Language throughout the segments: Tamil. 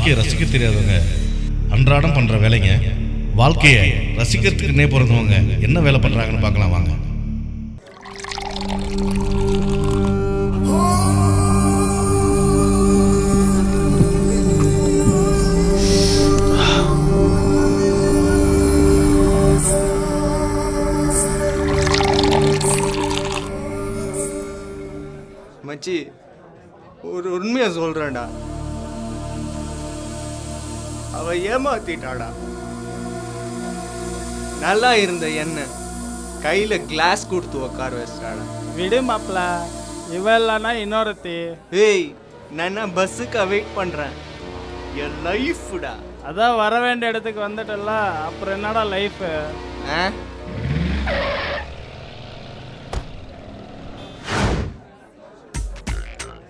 வாழ்க்கையை ரசிக்க தெரியாதவங்க அன்றாடம் பண்ணுற வேலைங்க. வாழ்க்கையை ரசிக்கிறதுக்குன்னே பிறந்தவங்க என்ன வேலை பண்ணுறாங்கன்னு பார்க்கலாம் வாங்க. மச்சி, ஒரு உண்மையை சொல்றேன்டா, அவ ஏமாத்திட்டாடா. நல்லா இருந்த என்ன கையில கிளாஸ் கொடுத்து உட்கார வச்சிட்டாடா. விடு மாப்ள, இவ இல்லைன்னா இன்னொருத்தி. ஏய், நான் பஸ்ஸுக்கு வெயிட் பண்றேன். என் லைஃப்டா. அதான் வர வேண்டிய இடத்துக்கு வந்துட்டல, அப்புறம் என்னடா லைஃப்?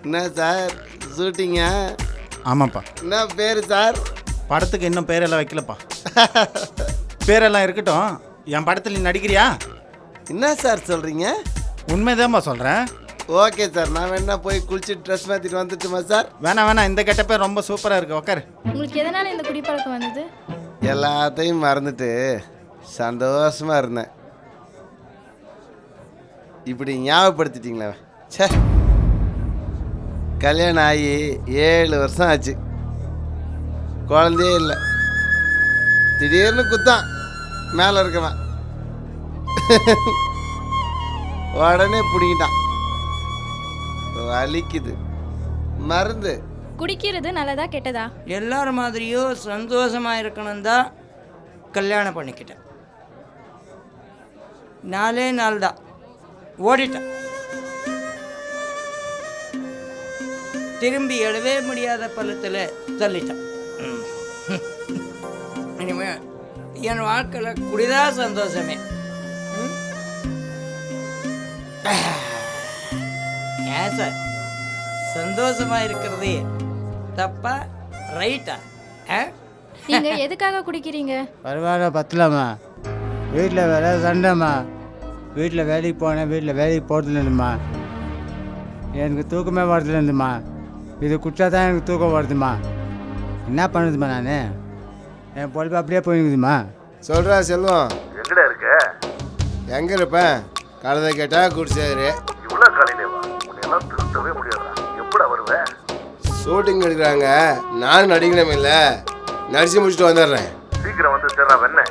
என்ன சார் ஷூட்டிங்க? ஆமாப்பா. என்ன பேர் சார்? படத்துக்கு இன்னும் பேரெல்லாம் வைக்கலப்பா. பேரெல்லாம் இருக்கட்டும். என் படத்தில் நீ நடிக்கிறியா? என்ன சார் சொல்கிறீங்க? உண்மைதான்ப்பா சொல்கிறேன். ஓகே சார், நான் வேணா போய் குளிச்சு ட்ரெஸ் மாற்றிட்டு வந்துட்டுமா சார்? வேணாம், இந்த கெட்டப்பே ரொம்ப சூப்பராக இருக்குது. உட்காரு. உங்களுக்கு எதனால் இந்த குடிப்பழக்கம் வந்தது? எல்லாத்தையும் மறந்துட்டு சந்தோஷமாக இருந்தேன். இப்படி ஞாபகப்படுத்திட்டீங்களா? சே, கல்யாணம் ஆகி 7 வருஷம் ஆச்சு, குழந்தையே இல்லை. திடீர்னு குத்தான் மேலே இருக்கவன், உடனே பிடிக்கிட்டான். வலிக்குது. மருந்து குடிக்கிறது நல்லதா கெட்டதா? எல்லாரும் மாதிரியும் சந்தோஷமாக இருக்கணும் தான் கல்யாணம் பண்ணிக்கிட்டேன். 4 நாள் தான் ஓடிட்டேன். திரும்பி எழவே முடியாத பள்ளத்தில் தள்ளிட்டேன். இனிமே என் வாழ்க்கையில் குடிதான் சந்தோஷமே. ஏன் சார், சந்தோஷமாக இருக்கிறது தப்பா ரைட்டா? நீங்க எதுக்காக குடிக்கிறீங்க? பரவாயில்ல, பத்தலாமா? வீட்டில் வேலை சண்டைம்மா. வீட்டில் வேலைக்கு போனேன், வீட்டில் வேலைக்கு போகிறதுலேருந்துமா எனக்கு தூக்கமே வரதுலேருந்துமா. இது குடிச்சா தான் எனக்கு தூக்கம் வருதுமா. என்ன பண்ணுதுமா? நான் என் பொழுது அப்படியே போயிருக்குதுமா. சொல்கிறா செல்வம். எங்கடா இருக்க? எங்கே இருப்பேன்? கழுதை கேட்டால் குடிச்சாரு. இவ்வளோ காலையிலேவா? உன்னையெல்லாம் திருத்தவே முடியாதா? எப்படா வருவேன்? ஷூட்டிங் எடுக்கிறாங்க, நானும் நடிக்கணும். இல்லை, நடிச்சு முடிச்சுட்டு வந்துடுறேன். சீக்கிரம் வந்து சேர்றா வெண்ண.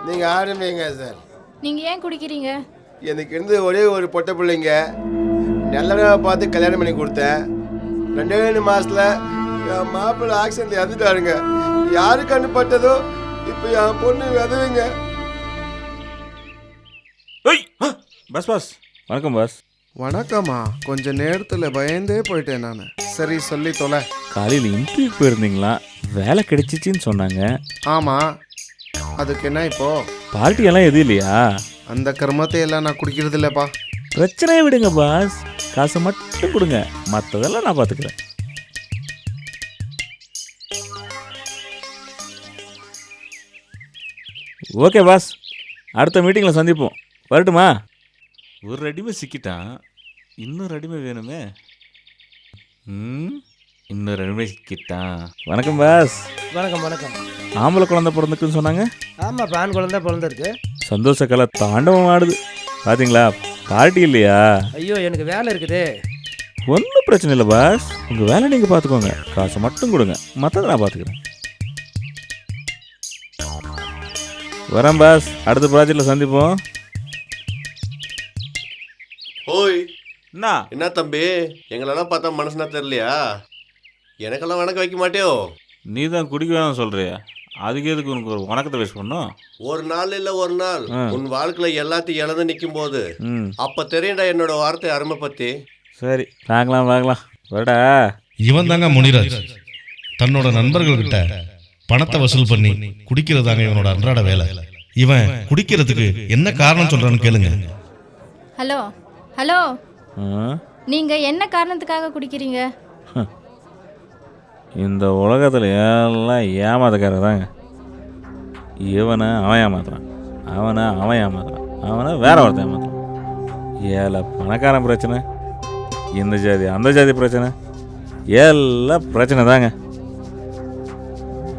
நீங்கள் ஆரம்பிங்க சார். நீங்க ஏன் குடிக்கிறீங்க? எனக்கு இருந்து ஒரே ஒரு பொட்டை பிள்ளைங்க, நல்லதாக பார்த்து கல்யாணம் பண்ணி கொடுத்தேன். 2 மாதத்தில் என் மாப்பிள்ளை ஆக்சிடென்ட் இறந்துட்டாருங்க. யாரு கண்டுபட்டதோ இப்போ என் பொண்ணு விதவுங்க. பஸ் வணக்கம் பாஸ். வணக்கம்மா. கொஞ்ச நேரத்தில் பயந்தே போயிட்டேன் நான். சரி, சொல்லி தொலை. காலையில் இன்டர்வியூ போயிருந்தீங்களா? வேலை கிடைச்சிச்சின்னு சொன்னாங்க. ஆமாம், அதுக்கு என்ன இப்போ? பார்ட்டியெல்லாம் எதுவும் இல்லையா? அந்த கர்மத்தை எல்லாம் நான் குடிக்கிறது இல்லைப்பா. பிரச்சனையை விடுங்க பாஸ், காசு மட்டும் கொடுங்க, மற்றதெல்லாம் நான் பார்த்துக்கிறேன். ஓகே பாஸ், அடுத்த மீட்டிங்கில் சந்திப்போம். வரட்டுமா? ஒரு ரெடிமே சிக்கிட்டான், இன்னும் ரெடிமே வேணுமே. இன்னும் ரெடிமே சிக்கிட்டான். வணக்கம் பாஸ். வணக்கம் வணக்கம். ஆம்பளை குழந்தை பிறந்துக்குன்னு சொன்னாங்க. ஆமாம், ஆண் குழந்தை பிறந்திருக்கு. சந்தோஷ கலை தாண்டவம் ஆடுது பார்த்தீங்களா? பார்ட்டி இல்லையா? ஐயோ, எனக்கு வேலை இருக்குது. ஒன்றும் பிரச்சனை இல்லை பாஸ், உங்கள் வேலை நீங்கள் பார்த்துக்கோங்க, காசை மட்டும் கொடுங்க, மற்றதை நான் பார்த்துக்கிறேன். வரேன் பாஸ், அடுத்த ப்ராஜெக்டில் சந்திப்போம். ஓய், என்ன என்ன தம்பி, எங்களெல்லாம் பார்த்தா மனசுனா தெரியலையா? எனக்கெல்லாம் வணக்கம் வைக்க மாட்டேயோ? நீ தான் குடிக்க வேணாம் சொல்கிறியா? அதுக்கு எதுக்கு உனக்கு ஒரு வணக்கத்தை வேஸ்ட் பண்ணும்? ஒரு நாள் இல்லை ஒரு நாள் உன் வாழ்க்கையில் எல்லாத்தையும் இழந்து நிற்கும் போது அப்போ தெரியும்டா என்னோட வார்த்தை அருமை பற்றி. சரி, பார்க்கலாம் வரடா. இவன் தாங்க முனிராஜ். தன்னோட நண்பர்கள்கிட்ட பணத்தை வசூல் பண்ணி குடிக்கிறதாங்க இவனோட அன்றாட வேலை. இவன் குடிக்கிறதுக்கு என்ன காரணம் சொல்றான்னு கேளுங்க. ஹலோ ஹலோ, நீங்க என்ன காரணத்துக்காக குடிக்கிறீங்க? இந்த உலகத்தில் எல்லாம் ஏமாத்தக்காரதாங்க. இவனை அவன் ஏமாத்துறான், அவன் ஏமாத்துறான், அவனை வேற ஒருத்தன் ஏமாத்துறான். ஏழை பணக்காரன் பிரச்சனை, இந்த ஜாதி அந்த ஜாதி பிரச்சனை, எல்லாம் பிரச்சனை தாங்க.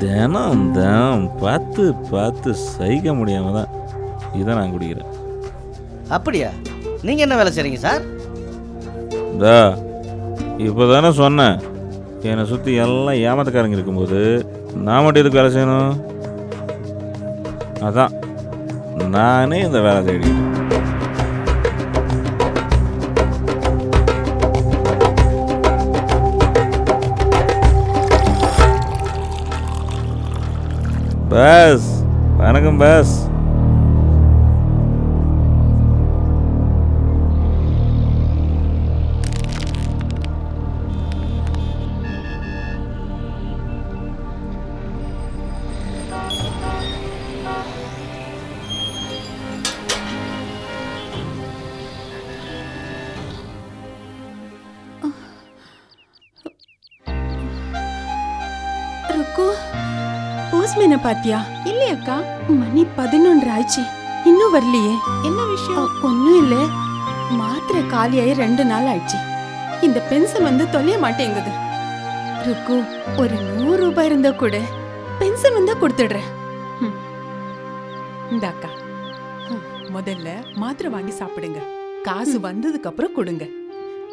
தினம் பார்த்து பார்த்து சகிக்க முடியாமல் தான் இதை நான் குடிக்கிறேன். அப்படியா? நீங்கள் என்ன வேலை செய்கிறீங்க சார்? தா இப்போ தானே சொன்னேன், என்னை சுற்றி எல்லாம் ஏமாத்தக்காரங்க இருக்கும்போது நான் மட்டும் எதுக்கு வேலை செய்யணும்? அதான் நானே இந்த வேலை தேடிக்கிட்டேன். பஸ் வணக்கம் பஸ். ருக்கு, போஸ்ட்மேனை பாத்தியா? இல்லையக்கா, மணி 11 ஆயிடுச்சு, இன்னும் வரலையே. என்ன விஷயம்? ஒன்றும் இல்லை, மாத்திரை காலியாகி 2 நாள் ஆயிடுச்சு. இந்த பென்சில் வந்து தொலைய மாட்டேங்குது. ருக்கு, ஒரு 100 ரூபாய் இருந்தா கூட பென்சில் வந்தா கொடுத்துடுறேன். இந்த அக்கா, முதல்ல மாத்திரை வாங்கி சாப்பிடுங்க, காசு வந்ததுக்கு அப்புறம் கொடுங்க.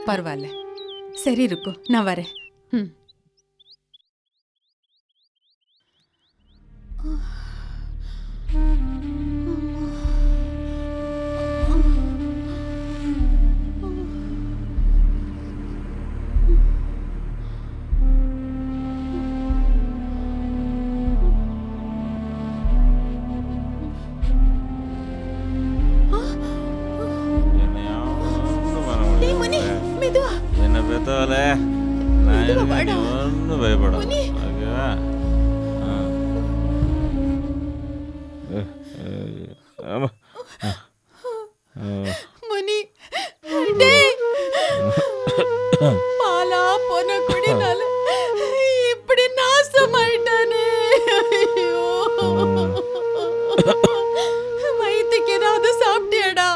பரவாயில்ல. சரி ருக்கு, நான் வரேன். என்ன பெத்தவல நான் ஒன்றும் பயப்படும். ஓகேவா? ஆமாம். மணி, டேய், பாலா போன குடினால இப்படி நாசமாயிட்டானே. ஐயோ, வயிற்றுக்கு ஏதாவது சாப்பிட்டியாடா?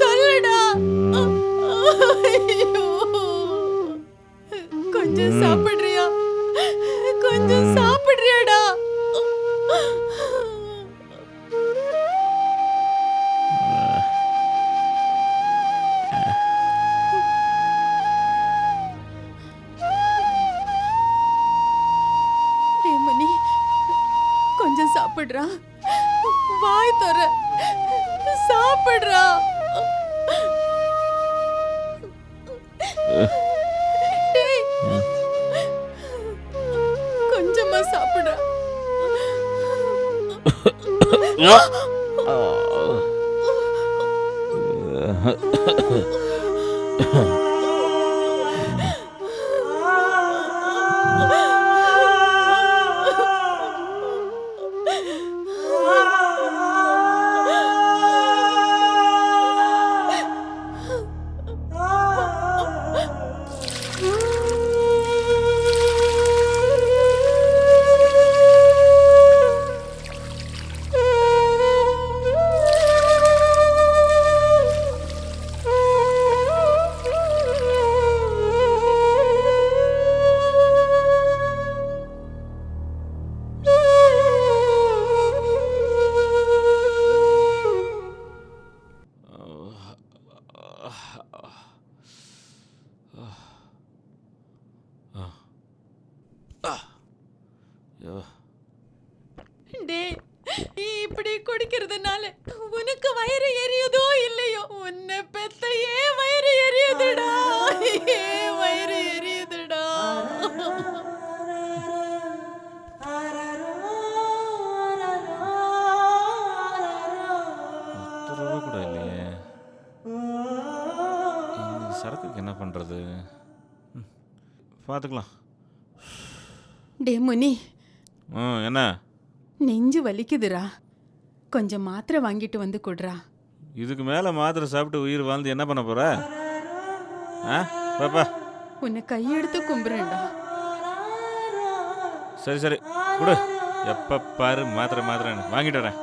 சொல்லுடா. ஐயோ, கொஞ்சம் சாப்பிடுறியா? கொஞ்சம் சாப்பிடுறியாடா? மணி, கொஞ்சம் சாப்பிடுறா, வாய் தர சாப்பிடுறா. டேய், கொஞ்சமா சாப்பிடுறா. டேய், நீ இப்படி குடிக்கிறதுனால உனக்கு வயிறு எரியுதோ இல்லையோ, உன்னை பெத்த ஏன் வயிறு எரியுதுடா, ஏன் வயிறு எரியுதுடா. ரூபா கூட இல்லையே, சரக்குக்கு என்ன பண்றது? பார்த்துக்கலாம். டே முனி, என்ன? நெஞ்சு வலிக்குதுடா, கொஞ்சம் மாத்திரை வாங்கிட்டு வந்து கொடுறா. இதுக்கு மேலே மாத்திரை சாப்பிட்டு உயிர் வாழ்ந்து என்ன பண்ண போற? பாப்பா, உன்னை கையெடுத்து கும்புறேன்டா. சரி சரி கொடு, எப்போ பாரு மாத்திரை மாத்திரைன்னு வாங்கிட்டு வரேன்.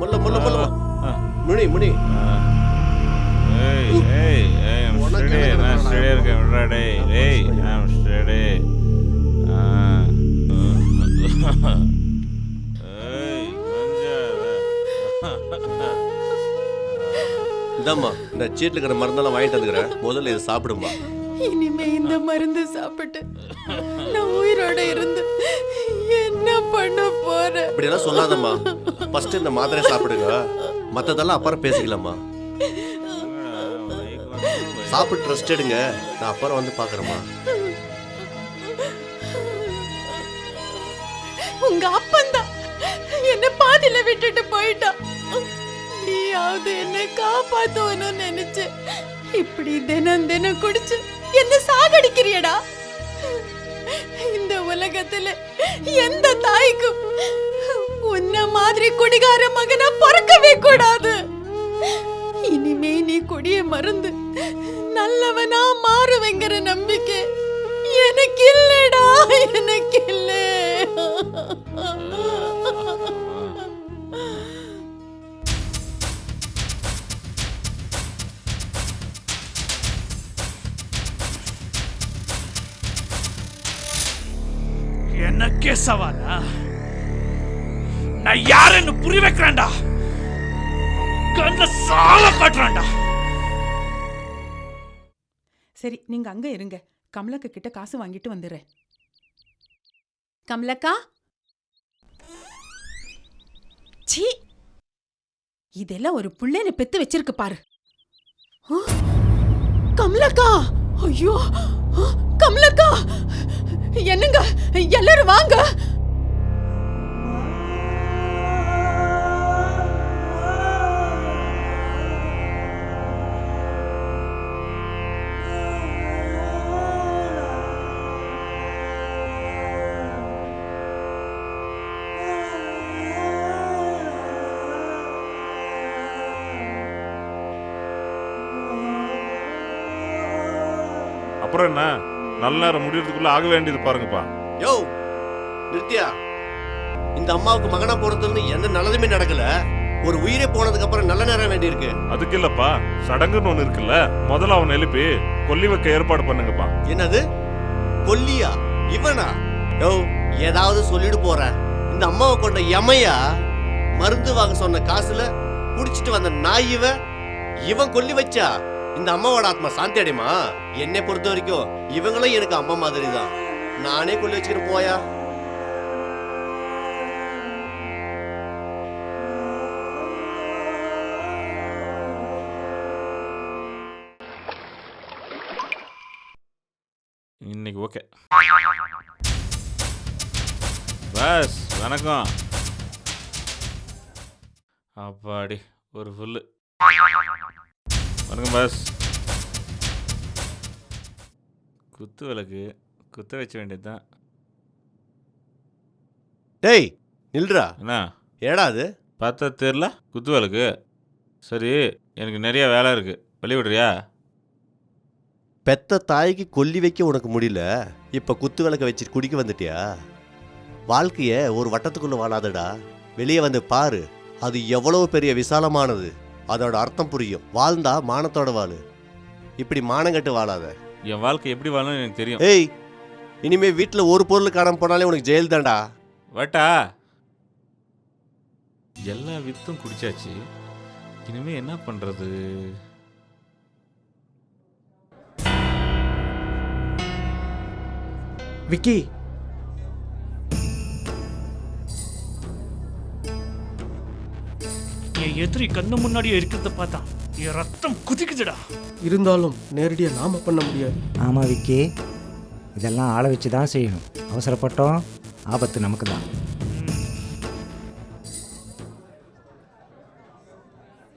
முள்ள முள்ள முள்ள முனி முனி ஏய் ஏய் ஏய் நான் ஸ்டேடியா இருக்கேன் விடுறா டேய் டேய் நான் ஸ்டேடி ஏய் இந்தாம்மா இந்த சீட்டில் இருக்கிற மருந்தெல்லாம் வாங்கிட்டு வந்துக்கிறேன், முதல்ல இதை சாப்பிடுமா. இனிமே இந்த மருந்து சாப்பிட்டு நான் உயிரோட இருந்து என்ன பண்ண போறேன்? இப்படியெல்லாம் சொல்லாதம்மா, ஃபர்ஸ்ட் இந்த மாத்திரை சாப்பிடுங்க, மற்றதெல்லாம் அப்புறம் பேசிக்கலாமா. சாப்பிட்டு ரெஸ்ட் எடுங்க, நான் அப்புறம் வந்து பார்க்குறேம்மா. உங்க அப்பந்தான் என்ன பாதியில விட்டுட்டு போயிட்டான். நீயாவது என்னை காப்பாத்தவனு நினைச்சு இப்படி தினம் தினம் குடிச்சு என்ன சாகடிக்கிறியடா. இந்த உலகத்துல எந்த தாய்க்கும் உன்ன மாதிரி குடிகார மகனா பிறக்கவே கூடாது. இனிமே நீ குடிய மருந்து நல்லவனா மாறுவேங்கிற நம்பிக்கை எனக்கு இல்லடா, எனக்கு இல்ல. எனக்கே சவாலா? நான் யாருன்னு புரிய வைக்கிறேன்டா, கண்ட சால காட்டுறான்டா. சரி நீங்க அங்க இருங்க, கமலக்கா கிட்ட காசு வாங்கிட்டு வந்துடுறேன். கமலக்கா, சீ, இதெல்லாம் ஒரு புள்ளைன்னு பெத்து வச்சிருக்கு பாரு. கமலக்கா, ஐயோ கமலக்கா, என்னங்க எல்லாரும் வாங்க. அப்புறம் என்ன, நல்ல நேரம் முடியறதுக்குள்ள ஆக வேண்டியது பாருங்கப்பா. யோ நித்யா, இந்த அம்மாவுக்கு மகனா போறதுன்னு எந்த நல்லதுமே நடக்கல, ஒரு உயிரே போனதுக்கு அப்புறம் நல்ல நேரம் வேண்டி இருக்கு. அதுக்கு இல்லப்பா, சடங்குன்னு ஒண்ணு இருக்குல்ல, முதல்ல அவன் எழுப்பி கொல்லி வைக்க ஏற்பாடு பண்ணுங்கப்பா. என்னது கொல்லியா? இவனா? யோ ஏதாவது சொல்லிட்டு போற. இந்த அம்மாவை கொண்ட யமையா? மருந்து வாங்க சொன்ன காசுல குடிச்சிட்டு வந்த நாய் இவன் கொல்லி வச்சா இந்த அம்மாவோட ஆத்மா சாந்தி அடையுமா? என்னை பொறுத்த வரைக்கும் இவங்களும் எனக்கு அம்மா மாதிரி தான். நானே கொல்லி வச்சுக்கிட்டு போயா. இன்னைக்கு ஓகே. பாஸ் வணக்கம். அப்பாடி ஒரு ஃபுல்லு. வணக்கம் பாஸ். குத்து விளக்கு குத்த வச்ச வேண்டியதுதான். டேய் நில்றா. என்ன ஏடா அது? பார்த்தா தெரியல, குத்து விளக்கு. சரி எனக்கு நிறைய வேலை இருக்கு, வெளிய விடுறியா? பெத்த தாய்க்கு கொல்லி வைக்க உனக்கு முடியல, இப்ப குத்து விளக்க வச்சு குடிக்க வந்துட்டியா? வாழ்க்கைய ஒரு வட்டத்துக்குள்ள வாழாதடா, வெளியே வந்து பாரு, அது எவ்வளவு பெரிய விசாலமானது. அதோட அர்த்தம் புரியும். வாழ்ந்தா மானத்தோட வாழு, இப்படி மானங்கட்டு வாழாத. என் வாழ்க்கை எப்படி வாழணும்னு எனக்கு தெரியும். ஏய் இனிமே வீட்டில் ஒரு பொருள் காணாம போனாலே உனக்கு ஜெயில் தான்டா. வட்டா எல்லா வித்தும் குடிச்சாச்சு, இனிமே என்ன பண்றது? விக்கி, என் எதிரி கண்ணு முன்னாடியே இருக்கிறத பார்த்தா என் ரத்தம் குதிக்குதுடா. இருந்தாலும் நேரடியா நாம பண்ண முடியாது. ஆமாம் விக்கி, இதெல்லாம் ஆளை வச்சு தான் செய்யணும். அவசரப்பட்டோம், ஆபத்து நமக்கு தான்.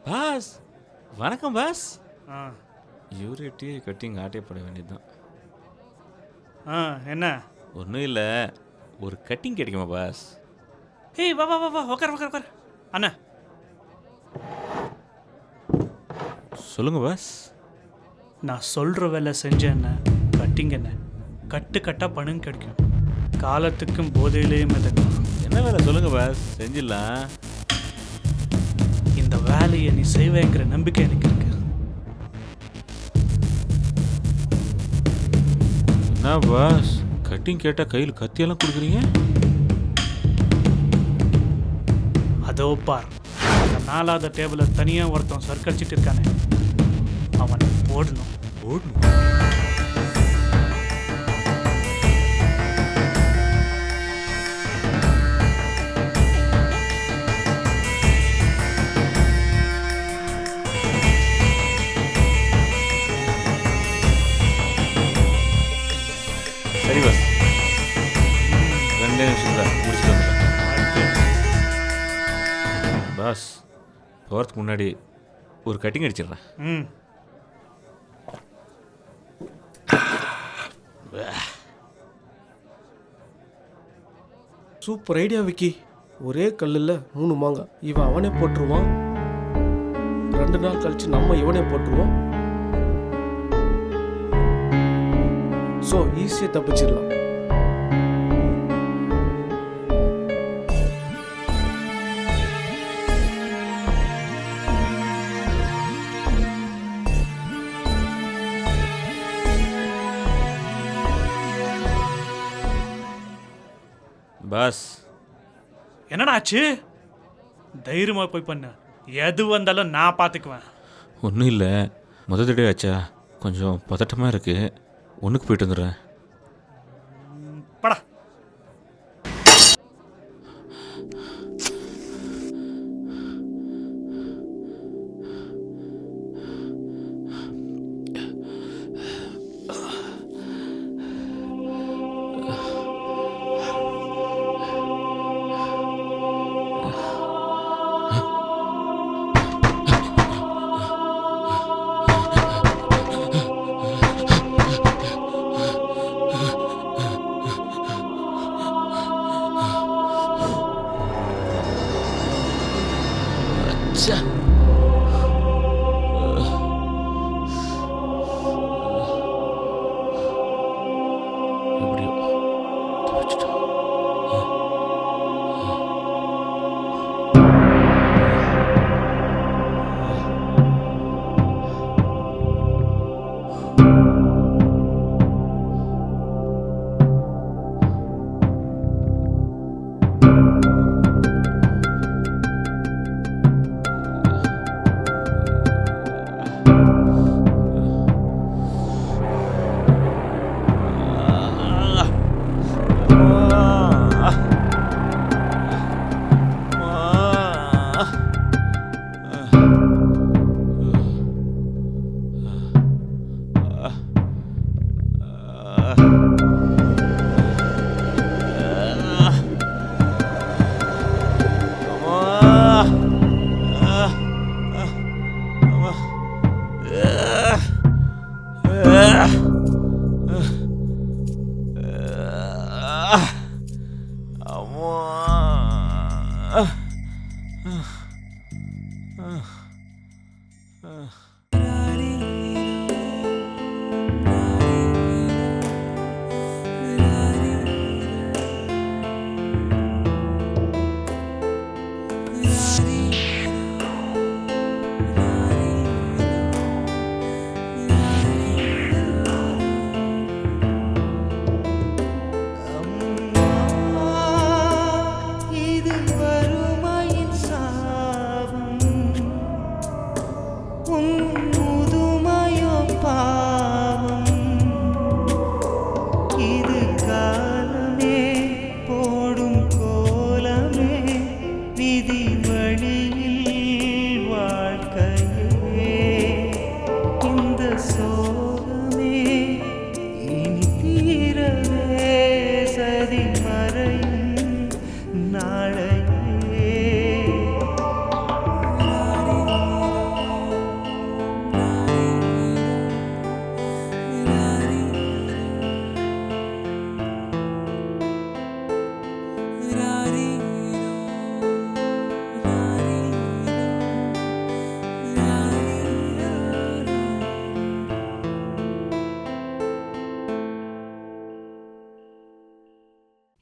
பாஸ் வணக்கம் பாஸ். யூரிட்டி கட்டிங் ஆட்டையப்பட வேண்டியதுதான். என்ன? ஒன்றும் இல்லை, ஒரு கட்டிங் கிடைக்குமா பாஸ்? ஏய் வா வா வா வா, உட்கார் உட்கார் உட்கார். அண்ணா சொல்லுங்க பாஸ். நான் சொல்கிற வேலை செஞ்சேன்ன கட்டிங் என்ன கட்டு கட்டாக பணம் கிடைக்கும். காலத்துக்கும் போதையிலேயே மிதக்கும். என்ன வேலை சொல்லுங்க பாஸ், செஞ்சிடலாம். செய்வேங்கிற நம்பிக்கை எனக்கு இருக்கு. என்ன பாஸ் கட்டிங் கேட்டால் கையில் கத்தியெல்லாம் கொடுக்குறீங்க? அதோ பார், அந்த 4வது டேபிள தனியாக ஒருத்தன் சர்க்கடிச்சிட்டு இருக்கானே, அவனை ஓடணும். சரி பாஸ், 2 நிமிஷத்தில் முடிச்சுட்டு வந்துடுறேன். பாஸ் போகிறதுக்கு முன்னாடி ஒரு கட்டிங் அடிச்சிடுறேன். ம், சூப்பர் ஐடியா விக்கி. ஒரே கல்லில் 3 மாங்காய். இவன் அவனே போட்டுருவான், 2 நாள் கழிச்சு நம்ம இவனே போட்டுருவோம். ஸோ ஈஸியாக தப்பிச்சிடலாம். பாஸ் என்னடா ஆச்சு? தைரியமாக போய் பண்ண, எது வந்தாலும் நான் பார்த்துக்குவேன். ஒன்றும் இல்லை, முதல் தடவை ஆச்சா, கொஞ்சம் பதட்டமாக இருக்குது. ஒன்றுக்கு போயிட்டு வந்துடுறேன். படா.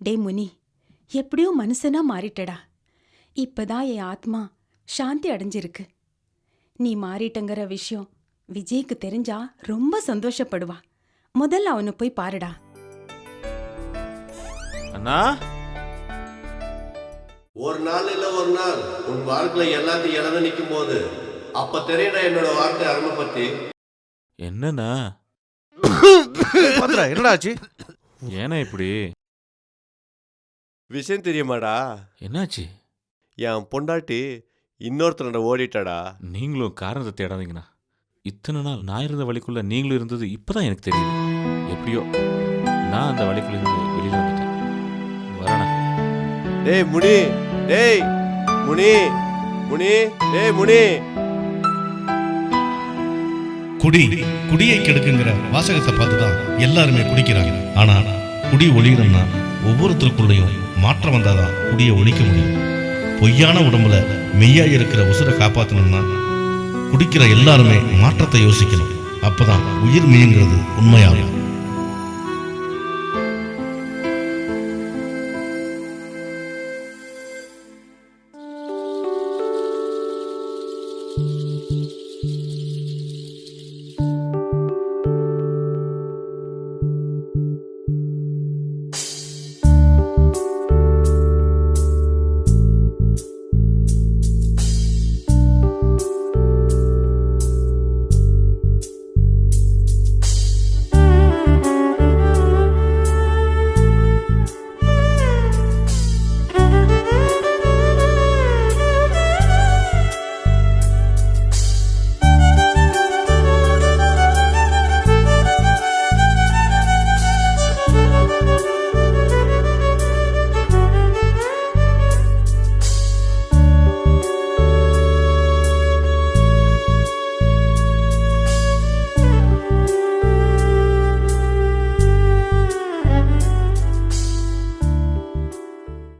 டே முனி, எப்படியோ மனுஷனா மாறிட்டடா. இப்பதான் என் ஆத்மா சாந்தி அடைஞ்சிருக்கு. நீ மாறிட்டங்கிற விஷயம் விஜய்க்கு தெரிஞ்சா ரொம்ப சந்தோஷப்படுவா. முதல்ல அவனை போய் பாருடா. அண்ணா, ஒரு நாள் இல்ல ஒரு நாள் உன் வாழ்க்கையில எல்லாத்தையும் இழந்து நிற்கும் போது அப்ப தெரியடா என்னோட வார்த்தை அருமை பத்தி. என்னண்ணா என்னடா ஆச்சு? ஏன்னா இப்படி விஷயம் தெரியுமாடா? என்னாச்சு? என் பொண்டாட்டி இன்னொருத்தனோட ஓடிட்டாடா. நீங்களும் காரணத்தை தேடாதீங்கண்ணா. இத்தனை நாள் நான் இருந்த வழிக்குள்ள நீங்களும் இருந்தது இப்பதான் எனக்கு தெரியுது. எப்படியோ நான் அந்த வழிக்குள்ள இருந்து வெளியில வந்துட்டேன். வரேண்ணா. டேய் முனி, டேய் முனி, முனி, டேய் முனி. குடியை கெடுக்குங்கிற வாசகத்தை பார்த்து தான் எல்லாருமே குடிக்கிறாங்க. ஆனா குடி ஒழியணும்னா ஒவ்வொருத்தருக்குள்ளேயும் மாற்றம் வந்தாதான் குடியை ஒழிக்க முடியும். பொய்யான உடம்புல மெய்யா இருக்கிற உசுரை காப்பாற்றணும்னா குடிக்கிற எல்லாருமே மாற்றத்தை யோசிக்கணும். அப்பதான் உயிர் மெய்ங்கிறது உண்மையாகும்.